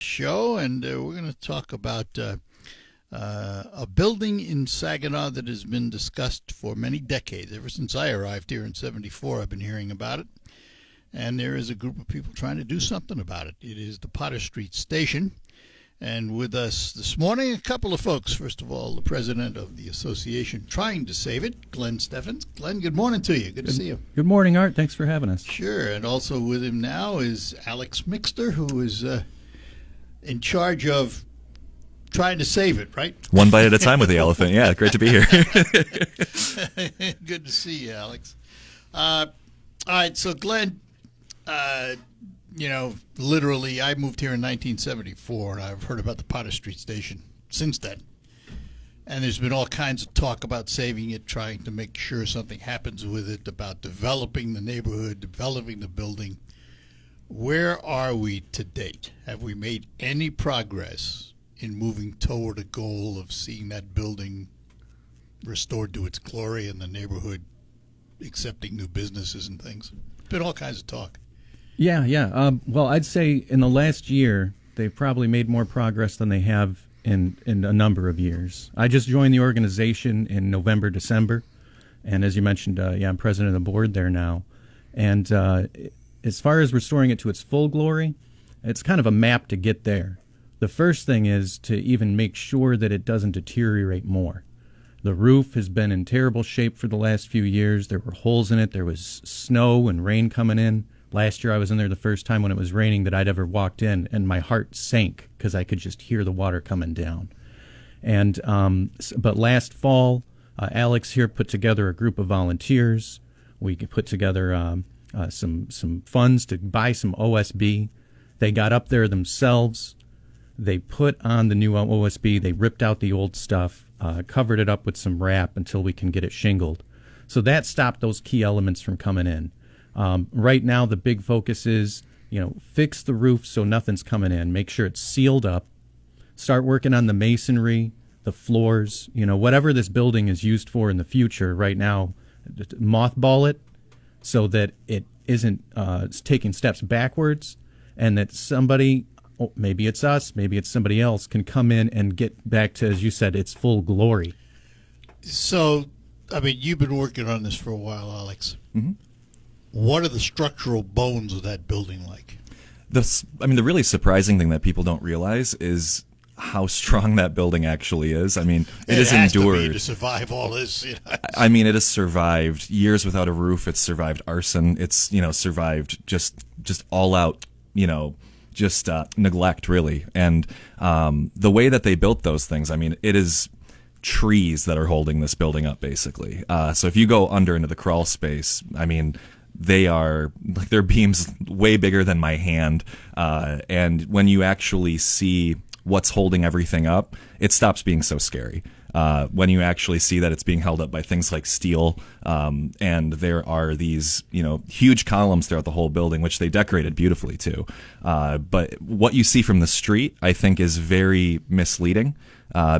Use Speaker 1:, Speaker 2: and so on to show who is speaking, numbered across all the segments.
Speaker 1: Show, and we're going to talk about a building in Saginaw that has been discussed for many decades. Ever since I arrived here in '74, I've been hearing about it, and there is a group of people trying to do something about it. It is the Potter Street Station, and with us this morning, a couple of folks. First of all, the president of the association trying to save it, Glenn Steffens. Glenn, good morning to you. Good to see you.
Speaker 2: Good morning, Art. Thanks for having us.
Speaker 1: Sure, and also with him now is Alex Mixter, who is in charge of trying to save it, right?
Speaker 3: One bite at a time with the elephant. Yeah, great to be here.
Speaker 1: Good to see you, Alex. All right, so Glenn, literally, I moved here in 1974, and I've heard about the Potter Street Station since then. And there's been all kinds of talk about saving it, trying to make sure something happens with it, about developing the neighborhood, developing the building. Where are we to date? Have we made any progress in moving toward a goal of seeing that building restored to its glory and the neighborhood accepting new businesses and things? Been all kinds of talk.
Speaker 2: Yeah. Well, I'd say in the last year, they've probably made more progress than they have in a number of years. I just joined the organization in November, December. And as you mentioned, I'm president of the board there now. And as far as restoring it to its full glory, it's kind of a map to get there. The first thing is to even make sure that it doesn't deteriorate more. The roof has been in terrible shape for the last few years. There were holes in it. There was snow and rain coming in. Last year I was in there the first time when it was raining that I'd ever walked in, and my heart sank because I could just hear the water coming down. And but last fall, Alex here put together a group of volunteers. We put together some funds to buy some OSB. They got up there themselves. They put on the new OSB. They ripped out the old stuff, covered it up with some wrap until we can get it shingled. So that stopped those key elements from coming in. Right now, the big focus is, fix the roof so nothing's coming in. Make sure it's sealed up. Start working on the masonry, the floors, whatever this building is used for in the future. Right now, mothball it so that it isn't taking steps backwards, and that somebody, maybe it's us, maybe it's somebody else, can come in and get back to, as you said, its full glory.
Speaker 1: So, you've been working on this for a while, Alex.
Speaker 3: Mm-hmm.
Speaker 1: What are the structural bones of that building like?
Speaker 3: The really surprising thing that people don't realize is how strong that building actually is. It has endured
Speaker 1: to survive all this.
Speaker 3: It has survived years without a roof. It's survived arson. It's survived just all out neglect, really. And the way that they built those things, it is trees that are holding this building up, basically. So if you go under into the crawl space, they are like, their beams way bigger than my hand. And when you actually see what's holding everything up, it stops being so scary. When you actually see that it's being held up by things like steel, and there are these, huge columns throughout the whole building, which they decorated beautifully too. But what you see from the street, I think, is very misleading.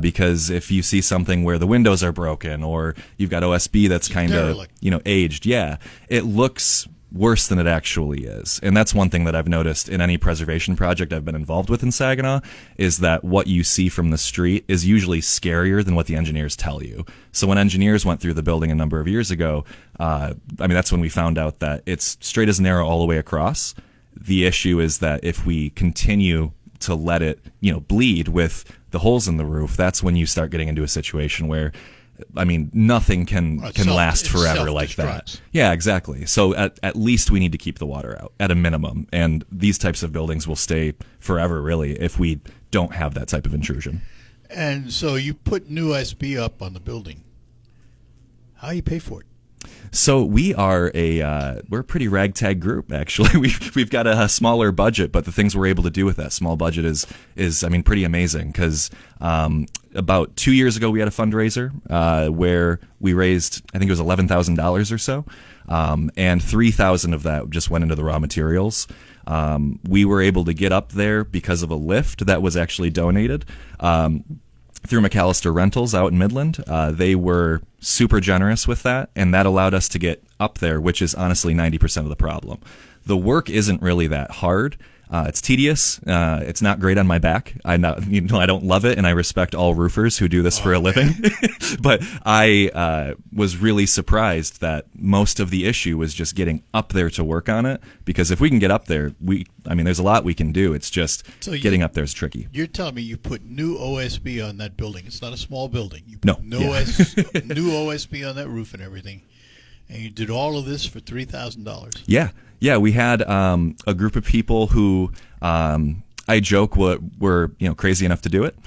Speaker 3: Because if you see something where the windows are broken, or you've got OSB that's kind of, aged, it looks worse than it actually is. And that's one thing that I've noticed in any preservation project I've been involved with in Saginaw, is that what you see from the street is usually scarier than what the engineers tell you. So when engineers went through the building a number of years ago, that's when we found out that it's straight as an arrow all the way across. The issue is that if we continue to let it, bleed with the holes in the roof, that's when you start getting into a situation where, nothing can last forever like that. Yeah, exactly. So at least we need to keep the water out at a minimum. And these types of buildings will stay forever, really, if we don't have that type of intrusion.
Speaker 1: And so you put new SB up on the building. How do you pay for it?
Speaker 3: So we're a pretty ragtag group, actually. We've got a smaller budget, but the things we're able to do with that small budget is pretty amazing. Because about 2 years ago, we had a fundraiser where we raised, I think it was $11,000 or so, and $3,000 of that just went into the raw materials. We were able to get up there because of a lift that was actually donated through McAllister Rentals out in Midland. They were super generous with that, and that allowed us to get up there, which is honestly 90% of the problem. The work isn't really that hard. It's tedious. It's not great on my back. I don't love it, and I respect all roofers who do this for a living. But I was really surprised that most of the issue was just getting up there to work on it. Because if we can get up there, there's a lot we can do. It's just getting up there is tricky.
Speaker 1: You're telling me you put new OSB on that building. It's not a small building. You
Speaker 3: No.
Speaker 1: put new OSB on that roof and everything. And you did all of this for $3,000.
Speaker 3: Yeah, we had a group of people who I joke were crazy enough to do it.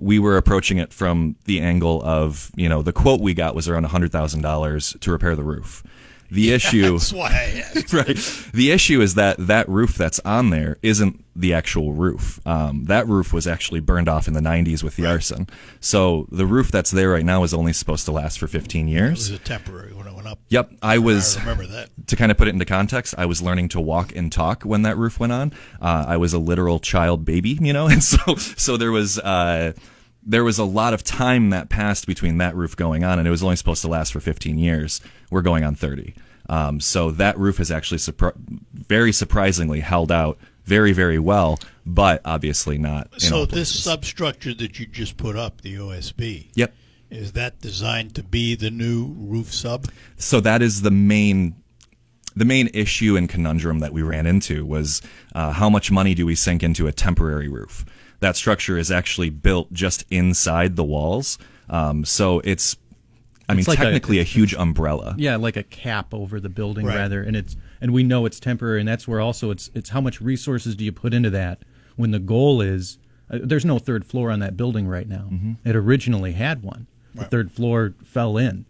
Speaker 3: We were approaching it from the angle of the quote we got was around $100,000 to repair the roof. The issue,
Speaker 1: That's why I asked.
Speaker 3: right? The issue is that roof that's on there isn't the actual roof. That roof was actually burned off in the 90s with the arson. So the roof that's there right now is only supposed to last for 15
Speaker 1: It
Speaker 3: years.
Speaker 1: was a temporary when it went up.
Speaker 3: Yep, I
Speaker 1: remember that.
Speaker 3: To kind of put it into context, I was learning to walk and talk when that roof went on. I was a literal child baby, and so there was a lot of time that passed between that roof going on, and it was only supposed to last for 15 years. We're going on 30. So that roof has actually very surprisingly held out very, very well, but obviously not in all
Speaker 1: So this
Speaker 3: places.
Speaker 1: substructure that you just put up, the OSB,
Speaker 3: Yep.
Speaker 1: is that designed to be the new roof sub?
Speaker 3: So that is the main issue and conundrum that we ran into was how much money do we sink into a temporary roof? That structure is actually built just inside the walls, so it's
Speaker 2: like
Speaker 3: technically a huge umbrella.
Speaker 2: Yeah, like a cap over the building
Speaker 1: Right.
Speaker 2: rather, and we know it's temporary, and that's where also it's how much resources do you put into that when the goal is there's no third floor on that building right now. It originally had one. The
Speaker 1: Right.
Speaker 2: third floor fell in.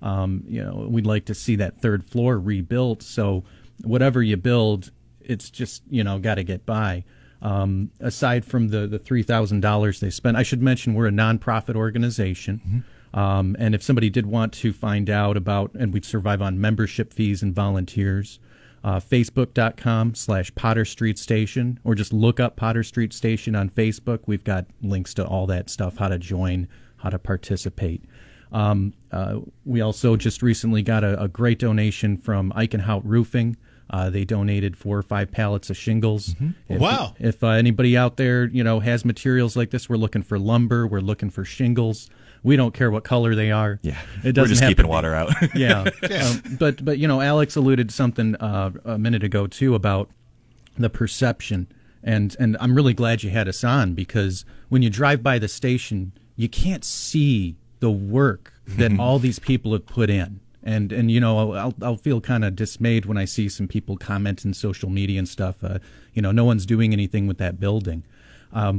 Speaker 2: We'd like to see that third floor rebuilt. So whatever you build, it's just got to get by. Aside from the $3,000 they spent, I should mention we're a nonprofit organization. And if somebody did want to find out about, and we survive on membership fees and volunteers, Facebook.com/Potter Street Station, or just look up Potter Street Station on Facebook. We've got links to all that stuff, how to join, how to participate. We also just recently got a great donation from Eichenhout Roofing. They donated 4 or 5 pallets of shingles.
Speaker 1: Wow.
Speaker 2: If anybody out there, has materials like this, we're looking for lumber, we're looking for shingles. We don't care what color they are.
Speaker 3: Yeah,
Speaker 2: it doesn't
Speaker 3: we're just
Speaker 2: have
Speaker 3: keeping
Speaker 2: to be.
Speaker 3: water out.
Speaker 2: Yeah, but Alex alluded to something a minute ago too about the perception, and I'm really glad you had us on, because when you drive by the station, you can't see the work that all these people have put in. And I'll feel kind of dismayed when I see some people comment in social media and stuff. No one's doing anything with that building.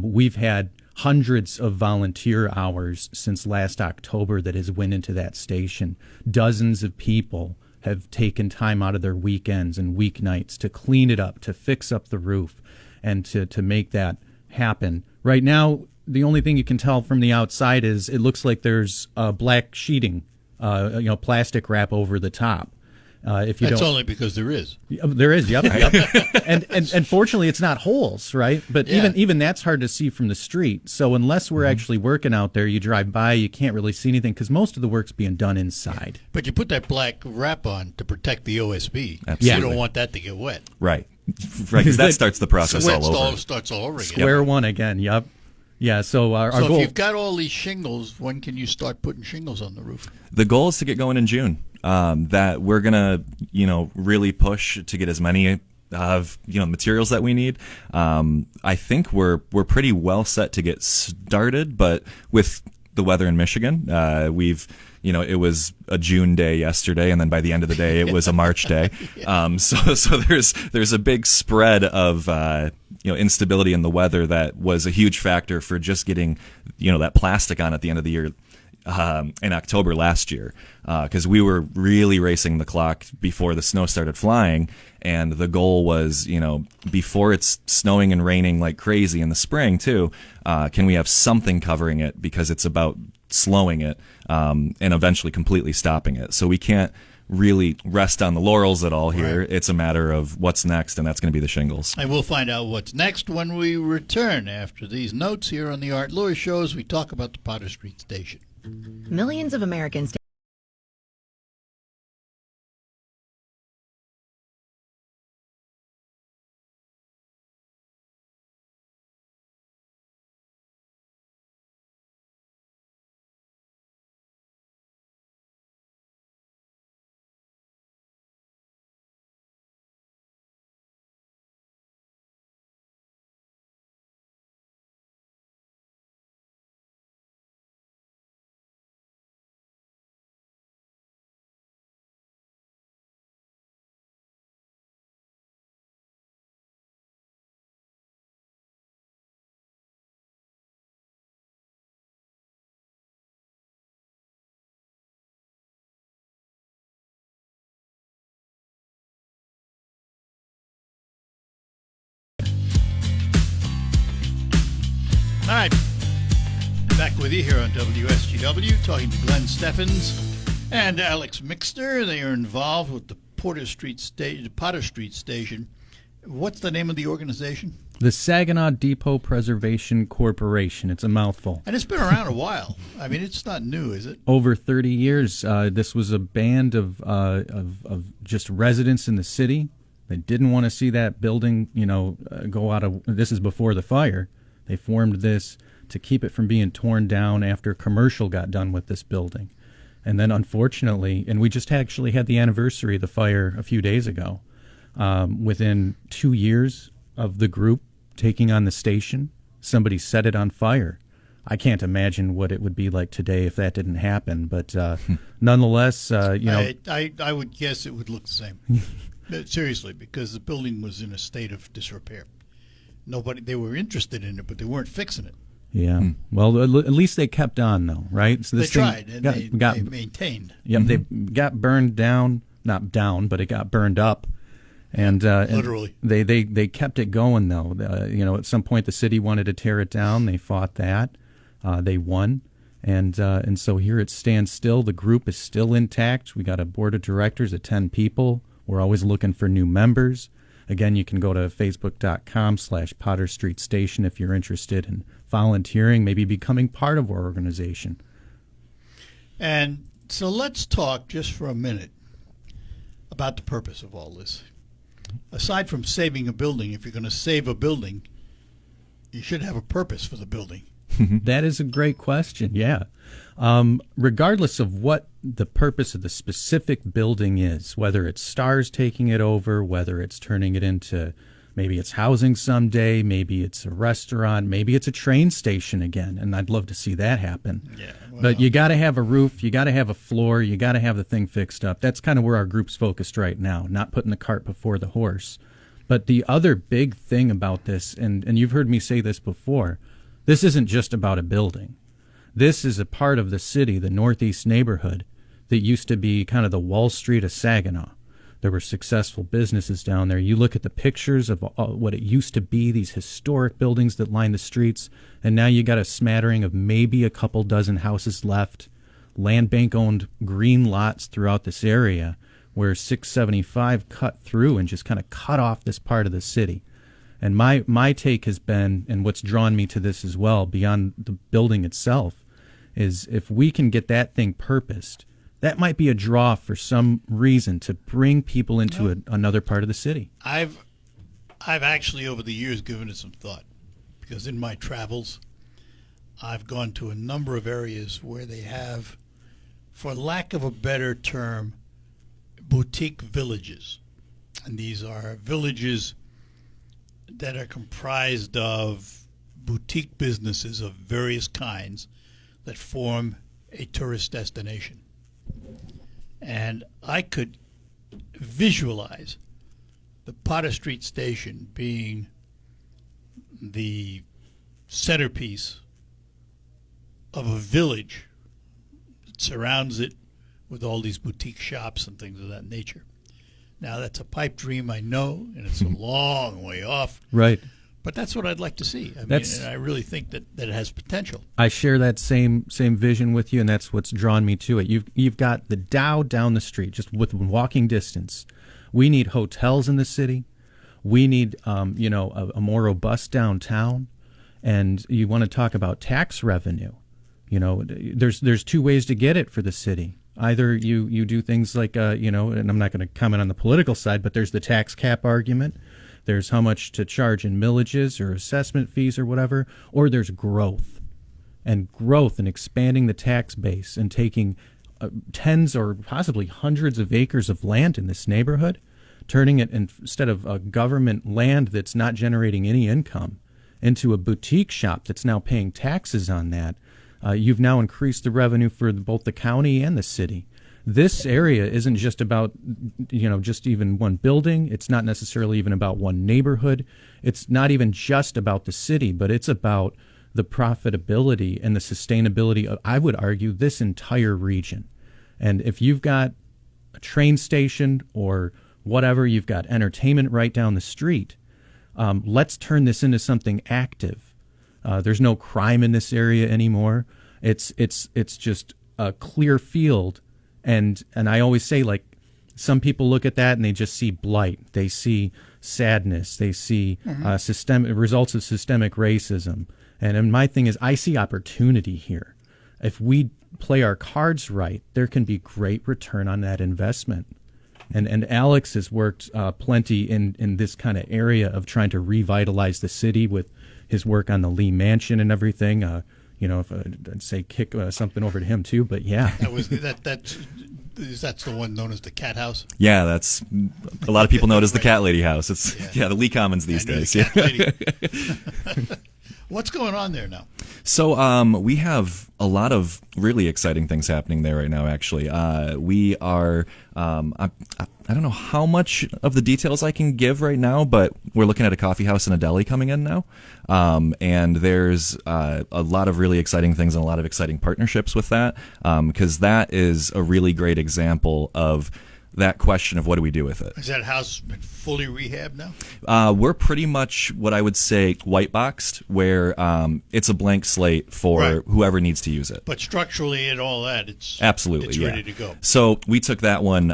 Speaker 2: We've had hundreds of volunteer hours since last October that has went into that station. Dozens of people have taken time out of their weekends and weeknights to clean it up, to fix up the roof, and to make that happen. Right now, the only thing you can tell from the outside is it looks like there's black sheeting, plastic wrap over the top. If you
Speaker 1: That's
Speaker 2: don't,
Speaker 1: only because there is.
Speaker 2: there is, yep. And fortunately, it's not holes, right? But
Speaker 1: Yeah.
Speaker 2: even that's hard to see from the street. So unless we're actually working out there, you drive by, you can't really see anything because most of the work's being done inside.
Speaker 1: But you put that black wrap on to protect the OSB.
Speaker 3: Absolutely.
Speaker 1: You don't want that to get wet.
Speaker 3: Right, because that starts the process
Speaker 1: So it
Speaker 3: all over.
Speaker 1: starts all over again.
Speaker 2: Square one again, yep. Yeah, so our
Speaker 1: So
Speaker 2: goal.
Speaker 1: if you've got all these shingles, when can you start putting shingles on the roof?
Speaker 3: The goal is to get going in June. That we're gonna, really push to get as many of materials that we need. I think we're pretty well set to get started, but with the weather in Michigan, we've it was a June day yesterday, and then by the end of the day, it was a March day. So there's a big spread of instability in the weather that was a huge factor for just getting that plastic on at the end of the year. In October last year, because we were really racing the clock before the snow started flying, and the goal was, before it's snowing and raining like crazy in the spring too, can we have something covering it, because it's about slowing it and eventually completely stopping it. So we can't really rest on the laurels at all here.
Speaker 1: Right.
Speaker 3: It's a matter of what's next, and that's going to be the shingles.
Speaker 1: And we'll find out what's next when we return after these notes here on the Art Lewis Show as we talk about the Potter Street Station.
Speaker 4: Millions of Americans
Speaker 1: All right. Back with you here on WSGW, talking to Glenn Steffens and Alex Mixter. They are involved with the Potter Street Station. What's the name of the organization?
Speaker 2: The Saginaw Depot Preservation Corporation. It's a mouthful.
Speaker 1: And it's been around a while. I mean, it's not new, is it?
Speaker 2: Over 30 years. This was a band of just residents in the city. They didn't want to see that building, go out of. This is before the fire. They formed this to keep it from being torn down after a commercial got done with this building. And then, unfortunately, and we just actually had the anniversary of the fire a few days ago. Within 2 years of the group taking on the station, somebody set it on fire. I can't imagine what it would be like today if that didn't happen. But nonetheless,
Speaker 1: I would guess it would look the same. Seriously, because the building was in a state of disrepair. They were interested in it, but they weren't fixing it.
Speaker 2: Yeah. Well, at least they kept on, though, right? So
Speaker 1: They tried, and they maintained.
Speaker 2: Yep, they got burned down, not down, but it got burned up. And
Speaker 1: literally,
Speaker 2: they kept it going though. At some point the city wanted to tear it down. They fought that. They won, and so here it stands still. The group is still intact. We got a board of directors of 10 people. We're always looking for new members. Again, you can go to facebook.com/Potter Street Station if you're interested in volunteering, maybe becoming part of our organization.
Speaker 1: And so let's talk just for a minute about the purpose of all this. Aside from saving a building, if you're going to save a building, you should have a purpose for the building.
Speaker 2: That is a great question, yeah. Regardless of what the purpose of the specific building is, whether it's Stars taking it over, whether it's turning it into, maybe it's housing someday, maybe it's a restaurant, maybe it's a train station again, and I'd love to see that happen.
Speaker 1: Yeah, well,
Speaker 2: but you got to have a roof, you got to have a floor, you got to have the thing fixed up. That's kind of where our group's focused right now, not putting the cart before the horse. But the other big thing about this, and you've heard me say this before, this isn't just about a building. This is a part of the city, the Northeast neighborhood, that used to be kind of the Wall Street of Saginaw. There were successful businesses down there. You look at the pictures of what it used to be, these historic buildings that line the streets, and now you got a smattering of maybe a couple dozen houses left, land bank-owned green lots throughout this area where 675 cut through and just kind of cut off this part of the city. And my take has been, and what's drawn me to this as well, beyond the building itself, is if we can get that thing purposed, that might be a draw for some reason to bring people into another part of the city.
Speaker 1: I've actually over the years given it some thought, because in my travels, I've gone to a number of areas where they have, for lack of a better term, boutique villages. And these are villages that are comprised of boutique businesses of various kinds that form a tourist destination. And I could visualize the Potter Street Station being the centerpiece of a village that surrounds it with all these boutique shops and things of that nature. Now, that's a pipe dream, I know, and it's a long way off.
Speaker 2: Right.
Speaker 1: But that's what I'd like to see. I mean, and I really think that it has potential.
Speaker 2: I share that same vision with you, and that's what's drawn me to it. You've got the Dow down the street, just within walking distance. We need hotels in the city. We need, a more robust downtown. And you want to talk about tax revenue. There's two ways to get it for the city. Either you do things like, and I'm not going to comment on the political side, but there's the tax cap argument. There's how much to charge in millages or assessment fees or whatever, or there's growth and expanding the tax base and taking tens or possibly hundreds of acres of land in this neighborhood, turning it instead of a government land that's not generating any income into a boutique shop that's now paying taxes on that. You've now increased the revenue for both the county and the city. This area isn't just about, just even one building. It's not necessarily even about one neighborhood. It's not even just about the city, but it's about the profitability and the sustainability of, I would argue, this entire region. And if you've got a train station or whatever, you've got entertainment right down the street, let's turn this into something active. There's no crime in this area anymore. It's just a clear field, and I always say, like, some people look at that and they just see blight. They see sadness. They see systemic results of systemic racism. And my thing is, I see opportunity here. If we play our cards right, there can be great return on that investment. And Alex has worked plenty in this kind of area of trying to revitalize the city with his work on the Lee Mansion and everything. If I'd say kick something over to him too, but yeah.
Speaker 1: That's the one known as the Cat House.
Speaker 3: Yeah, that's a lot of people know it as the Cat Lady House. It's the Lee Commons these days.
Speaker 1: The Cat Lady. What's going on there now?
Speaker 3: So we have a lot of really exciting things happening there right now, actually. We are, I don't know how much of the details I can give right now, but we're looking at a coffee house and a deli coming in now. And there's a lot of really exciting things and a lot of exciting partnerships with that, because that is a really great example of that question of what do we do with it.
Speaker 1: Has that house been fully rehabbed now?
Speaker 3: We're pretty much what I would say white boxed, where it's a blank slate for whoever needs to use it.
Speaker 1: But structurally and all that, it's
Speaker 3: absolutely
Speaker 1: ready to go.
Speaker 3: So we took that one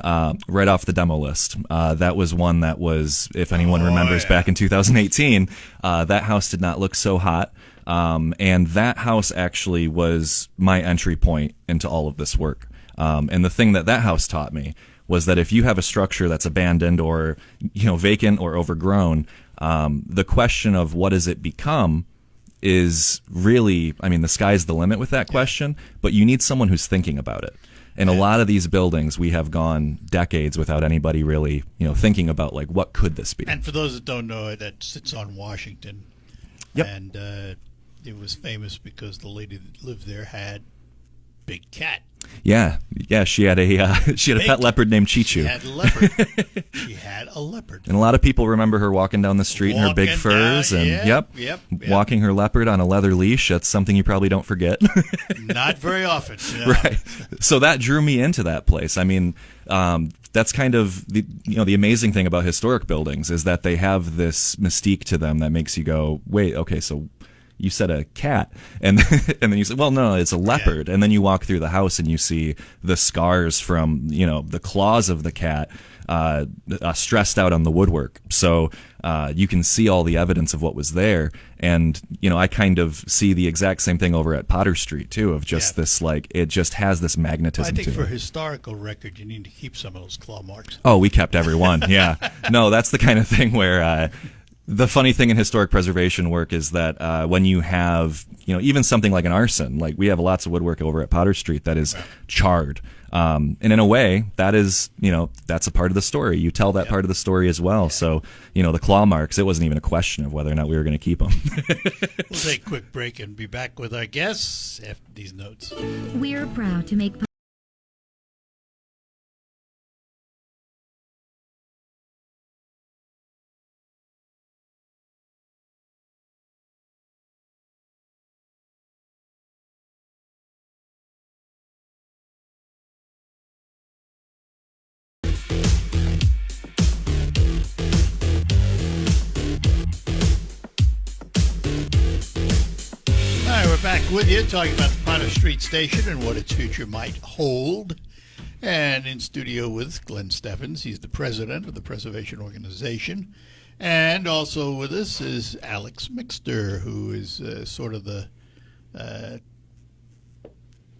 Speaker 3: right off the demo list. That was one that was, if anyone remembers, back in 2018, that house did not look so hot. And that house actually was my entry point into all of this work. And the thing that house taught me was that if you have a structure that's abandoned or vacant or overgrown, the question of what does it become is really, the sky's the limit with that question, but you need someone who's thinking about it. And a lot of these buildings, we have gone decades without anybody really, thinking about, like, what could this be?
Speaker 1: And for those that don't know, that sits on Washington.
Speaker 3: Yep.
Speaker 1: And it was famous because the lady that lived there had big cat.
Speaker 3: Yeah, she had a pet leopard named Chichu.
Speaker 1: She had a leopard.
Speaker 3: And a lot of people remember her walking down the street in her big furs walking her leopard on a leather leash. That's something you probably don't forget.
Speaker 1: Not very often.
Speaker 3: Right. So that drew me into that place. That's kind of the amazing thing about historic buildings is that they have this mystique to them that makes you go, wait, okay, so you said a cat, and then you say, well, no, it's a leopard. And then you walk through the house and you see the scars from, the claws of the cat stressed out on the woodwork. So you can see all the evidence of what was there. And, I kind of see the exact same thing over at Potter Street, too, of just this, like, it just has this magnetism to it.
Speaker 1: I think for historical record, you need to keep some of those claw marks.
Speaker 3: Oh, we kept every one, yeah. No, that's the kind of thing where... the funny thing in historic preservation work is that when you have, even something like an arson, like we have lots of woodwork over at Potter Street that is charred. And in a way, that is, that's a part of the story. You tell that part of the story as well. So, the claw marks, it wasn't even a question of whether or not we were going to keep them.
Speaker 1: We'll take a quick break and be back with our guests after these notes.
Speaker 5: We're proud to make
Speaker 1: back with you, talking about the Potter Street Station and what its future might hold. And in studio with Glenn Steffens, he's the president of the Preservation Organization. And also with us is Alex Mixter, who is sort of the,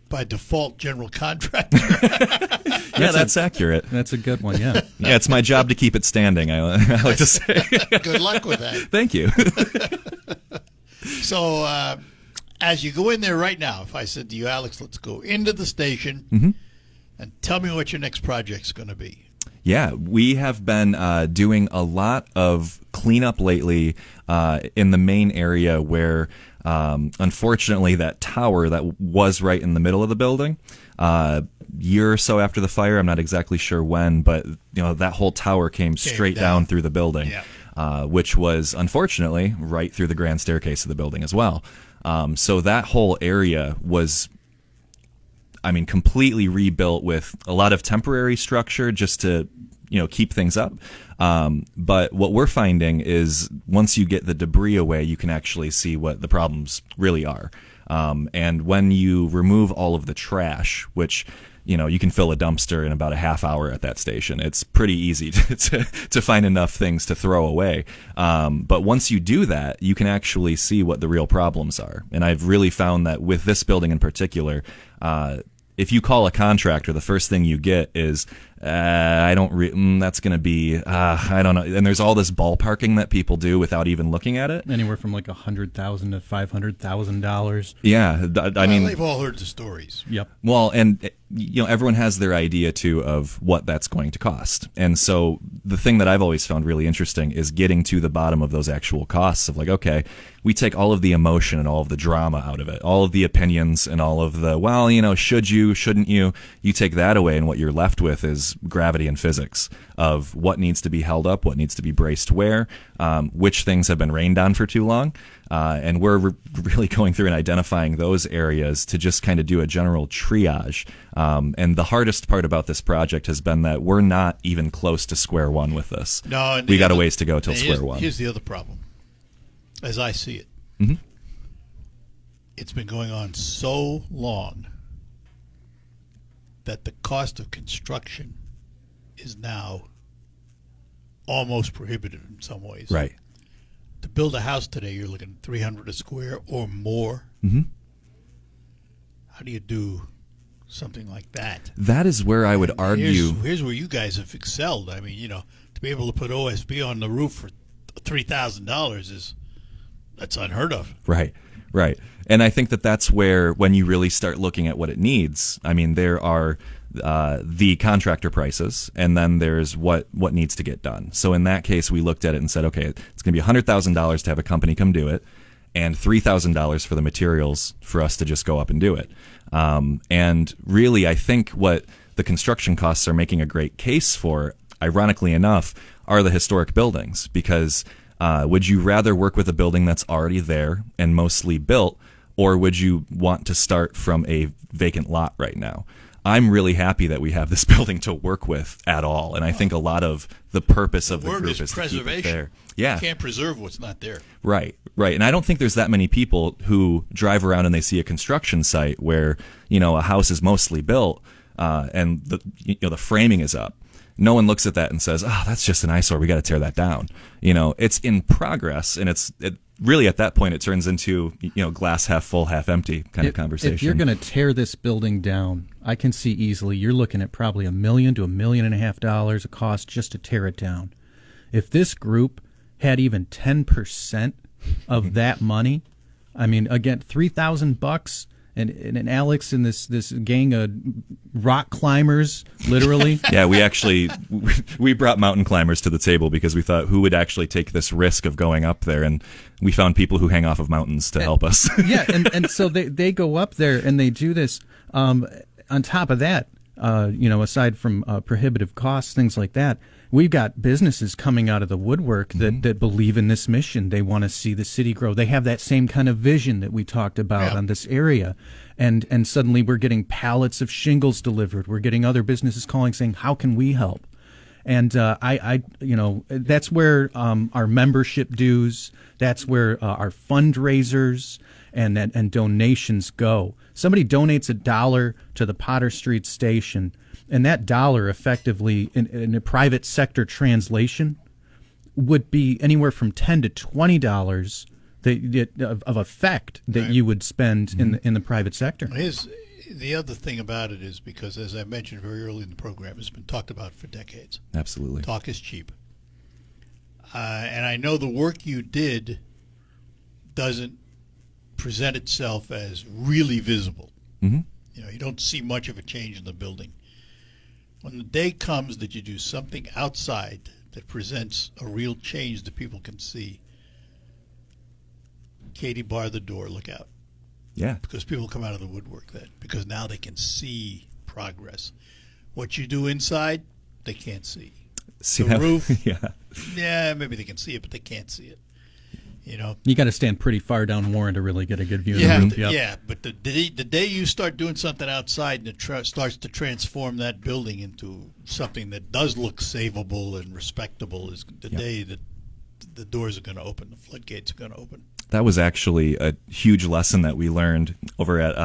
Speaker 1: by default, general contractor.
Speaker 3: Yeah, that's accurate.
Speaker 2: That's a good one, yeah.
Speaker 3: Yeah, it's my job to keep it standing, I like to say.
Speaker 1: Good luck with that.
Speaker 3: Thank you.
Speaker 1: So, as you go in there right now, if I said to you, Alex, let's go into the station and tell me what your next project's going to be.
Speaker 3: Yeah, we have been doing a lot of cleanup lately in the main area where, unfortunately, that tower that was right in the middle of the building, year or so after the fire, I'm not exactly sure when, but that whole tower came straight down through the building, which was, unfortunately, right through the grand staircase of the building as well. So that whole area was, completely rebuilt with a lot of temporary structure just to keep things up. But what we're finding is once you get the debris away, you can actually see what the problems really are. And when you remove all of the trash, which you can fill a dumpster in about a half hour at that station. It's pretty easy to find enough things to throw away. But once you do that, you can actually see what the real problems are. And I've really found that with this building in particular, if you call a contractor, the first thing you get is, that's going to be, I don't know. And there's all this ballparking that people do without even looking at it.
Speaker 2: Anywhere from like $100,000 to $500,000.
Speaker 3: Yeah. I mean,
Speaker 1: they've all heard the stories.
Speaker 2: Yep.
Speaker 3: Well, and everyone has their idea too of what that's going to cost. And so the thing that I've always found really interesting is getting to the bottom of those actual costs of like, okay, we take all of the emotion and all of the drama out of it, all of the opinions and all of the, should you, shouldn't you? You take that away, and what you're left with is gravity and physics of what needs to be held up, what needs to be braced where, which things have been rained on for too long. And we're really going through and identifying those areas to just kind of do a general triage. And the hardest part about this project has been that we're not even close to square one with this.
Speaker 1: No, and
Speaker 3: we got a ways to go till square one.
Speaker 1: Here's the other problem, as I see it.
Speaker 3: Mm-hmm.
Speaker 1: It's been going on so long that the cost of construction is now almost prohibitive in some ways.
Speaker 3: Right.
Speaker 1: To build a house today, you're looking at $300 a square or more.
Speaker 3: Mm-hmm.
Speaker 1: How do you do something like that?
Speaker 3: That is where I would argue.
Speaker 1: Here's where you guys have excelled. I mean, to be able to put OSB on the roof for $3,000 that's unheard of.
Speaker 3: Right. And I think that that's where, when you really start looking at what it needs, I mean, there are the contractor prices, and then there's what needs to get done. So in that case, we looked at it and said, okay, it's going to be $100,000 to have a company come do it, and $3,000 for the materials for us to just go up and do it. And really, I think what the construction costs are making a great case for, ironically enough, are the historic buildings, because would you rather work with a building that's already there and mostly built, or would you want to start from a vacant lot right now? I'm really happy that we have this building to work with at all, and I think a lot of the purpose of the
Speaker 1: word
Speaker 3: group is to keep it there. Yeah,
Speaker 1: you can't preserve what's not there.
Speaker 3: Right. And I don't think there's that many people who drive around and they see a construction site where a house is mostly built and the framing is up. No one looks at that and says, "Oh, that's just an eyesore. We got to tear that down." It's in progress, and it really at that point it turns into glass half full, half empty kind of conversation.
Speaker 2: If you're going to tear this building down, I can see easily you're looking at probably $1 million to $1.5 million a cost just to tear it down. If this group had even 10% of that money, I mean, again, $3,000. And Alex and this gang of rock climbers, literally.
Speaker 3: Yeah, we brought mountain climbers to the table because we thought, who would actually take this risk of going up there? And we found people who hang off of mountains to help us.
Speaker 2: Yeah, and so they go up there and they do this. On top of that, aside from prohibitive costs, things like that, we've got businesses coming out of the woodwork that believe in this mission. They want to see the city grow. They have that same kind of vision that we talked about on this area. And suddenly we're getting pallets of shingles delivered. We're getting other businesses calling saying, how can we help? And that's where our membership dues, that's where our fundraisers and donations go. Somebody donates $1 to the Potter Street station, and that dollar effectively in a private sector translation would be anywhere from $10 to $20 of effect that you would spend in the private sector.
Speaker 1: Here's the other thing about it is because, as I mentioned very early in the program, it's been talked about for decades.
Speaker 3: Absolutely.
Speaker 1: Talk is cheap. And I know the work you did doesn't present itself as really visible.
Speaker 3: Mm-hmm.
Speaker 1: You don't see much of a change in the building. When the day comes that you do something outside that presents a real change that people can see, Katie, bar the door, look out.
Speaker 3: Yeah.
Speaker 1: Because people come out of the woodwork then, because now they can see progress. What you do inside, they can't see.
Speaker 3: See
Speaker 1: the
Speaker 3: that?
Speaker 1: roof,
Speaker 3: Yeah.
Speaker 1: yeah, maybe they can see it, but they can't see it. You know,
Speaker 2: You got to stand pretty far down Warren to really get a good view
Speaker 1: you
Speaker 2: of the
Speaker 1: have
Speaker 2: roof.
Speaker 1: to,
Speaker 2: Yep.
Speaker 1: yeah. But the day you start doing something outside and it starts to transform that building into something that does look savable and respectable is the day that the doors are going to open, the floodgates are going to open.
Speaker 3: That was actually a huge lesson that we learned over at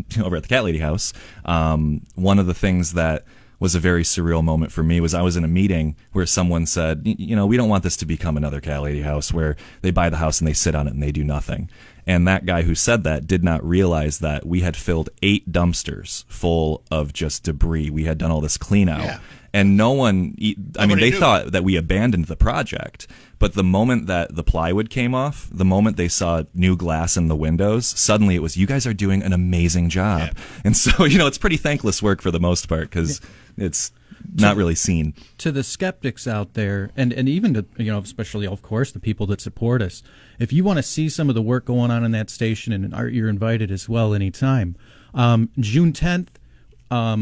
Speaker 3: the Cat Lady House. One of the things that was a very surreal moment for me was I was in a meeting where someone said, you know, we don't want this to become another Cat Lady House where they buy the house and they sit on it and they do nothing. And that guy who said that did not realize that we had filled 8 dumpsters full of just debris. We had done all this clean out.
Speaker 1: Yeah.
Speaker 3: And no one, I mean,
Speaker 1: Nobody
Speaker 3: they
Speaker 1: knew.
Speaker 3: thought that we abandoned the project. But the moment that the plywood came off, the moment they saw new glass in the windows, suddenly it was, you guys are doing an amazing job.
Speaker 1: Yeah.
Speaker 3: And so, you know, it's pretty thankless work for the most part because it's not really seen.
Speaker 2: To the skeptics out there, and even to, you know, especially, of course, the people that support us, if you want to see some of the work going on in that station, and Art, you're invited as well anytime. June 10th,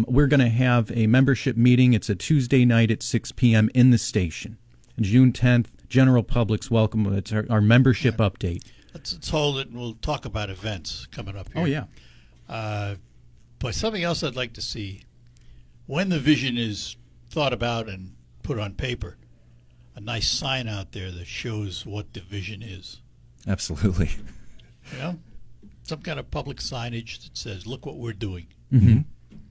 Speaker 2: we're going to have a membership meeting. It's a Tuesday night at 6 p.m. in the station. June 10th, general public's welcome. It's our membership update.
Speaker 1: Let's hold it, and we'll talk about events coming up here.
Speaker 2: Oh, yeah.
Speaker 1: But something else I'd like to see, when the vision is thought about and put on paper, a nice sign out there that shows what the vision is.
Speaker 3: Absolutely.
Speaker 1: You know, some kind of public signage that says, "Look what we're doing."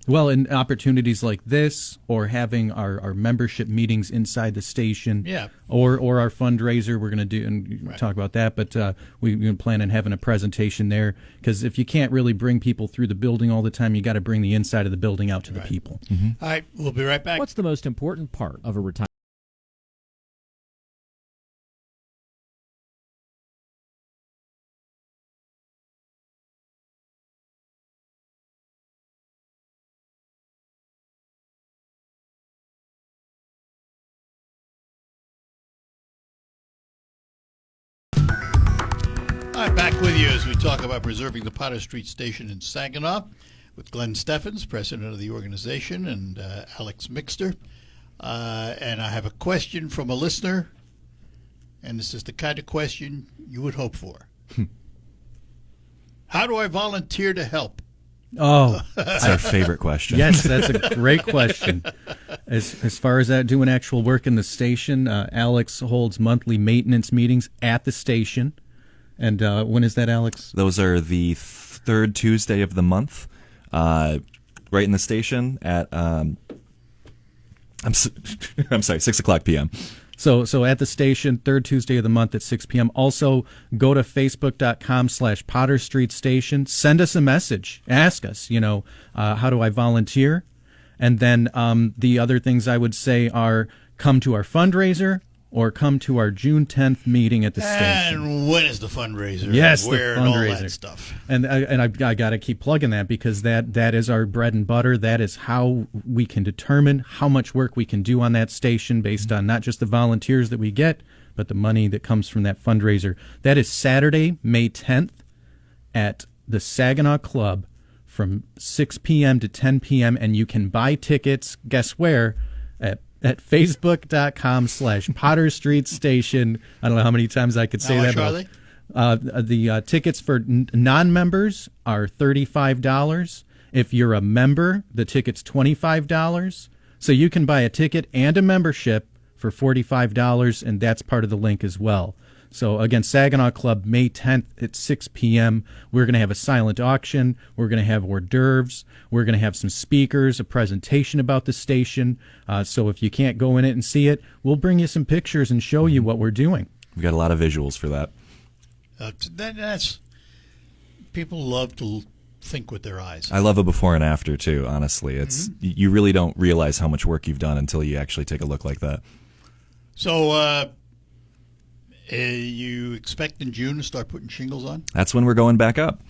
Speaker 2: Well, in opportunities like this, or having our membership meetings inside the station,
Speaker 1: Yeah.
Speaker 2: or our fundraiser, we're going to do and
Speaker 1: Right.
Speaker 2: talk about that. But we plan on having a presentation there because if you can't really bring people through the building all the time, you got to bring the inside of the building out to the
Speaker 1: Right.
Speaker 2: people.
Speaker 1: All right, we'll be right back.
Speaker 6: What's the most important part of a retirement?
Speaker 1: All right, back with you as we talk about preserving the Potter Street Station in Saginaw with Glenn Steffens, president of the organization, and Alex Mixter. And I have a question from a listener, and this is the kind of question you would hope for. How do I volunteer to help?
Speaker 2: Oh,
Speaker 3: That's our favorite question.
Speaker 2: yes, that's a great question. As far as that doing actual work in the station, Alex holds monthly maintenance meetings at the station. And when is that, Alex?
Speaker 3: Those are the third Tuesday of the month, right in the station at, I'm sorry, 6 o'clock p.m.
Speaker 2: So at the station, third Tuesday of the month at 6 p.m. Also, go to facebook.com/Potter Street Station. Send us a message. Ask us, how do I volunteer? And then the other things I would say are come to our fundraiser or come to our June 10th meeting at the station.
Speaker 1: And when is the fundraiser?
Speaker 2: Yes,
Speaker 1: and where
Speaker 2: the
Speaker 1: and all
Speaker 2: fundraiser.
Speaker 1: that stuff.
Speaker 2: And I got to keep plugging that because that is our bread and butter. That is how we can determine how much work we can do on that station based on not just the volunteers that we get, but the money that comes from that fundraiser. That is Saturday, May 10th at the Saginaw Club from 6 p.m. to 10 p.m. And you can buy tickets, guess where? At facebook.com/Potter Street Station. I don't know how many times I could say
Speaker 1: How
Speaker 2: that.
Speaker 1: much are they?
Speaker 2: The tickets for non-members are $35. If you're a member, the ticket's $25. So you can buy a ticket and a membership for $45, and that's part of the link as well. So again, Saginaw Club, May 10th at 6 p.m. We're going to have a silent auction. We're going to have hors d'oeuvres. We're going to have some speakers, a presentation about the station. So if you can't go in it and see it, we'll bring you some pictures and show you what we're doing.
Speaker 3: We've got a lot of visuals for that.
Speaker 1: That's people love to think with their eyes.
Speaker 3: I love a before and after too, honestly. It's you really don't realize how much work you've done until you actually take a look like that.
Speaker 1: So you expect in June to start putting shingles on?
Speaker 3: That's when we're going back up.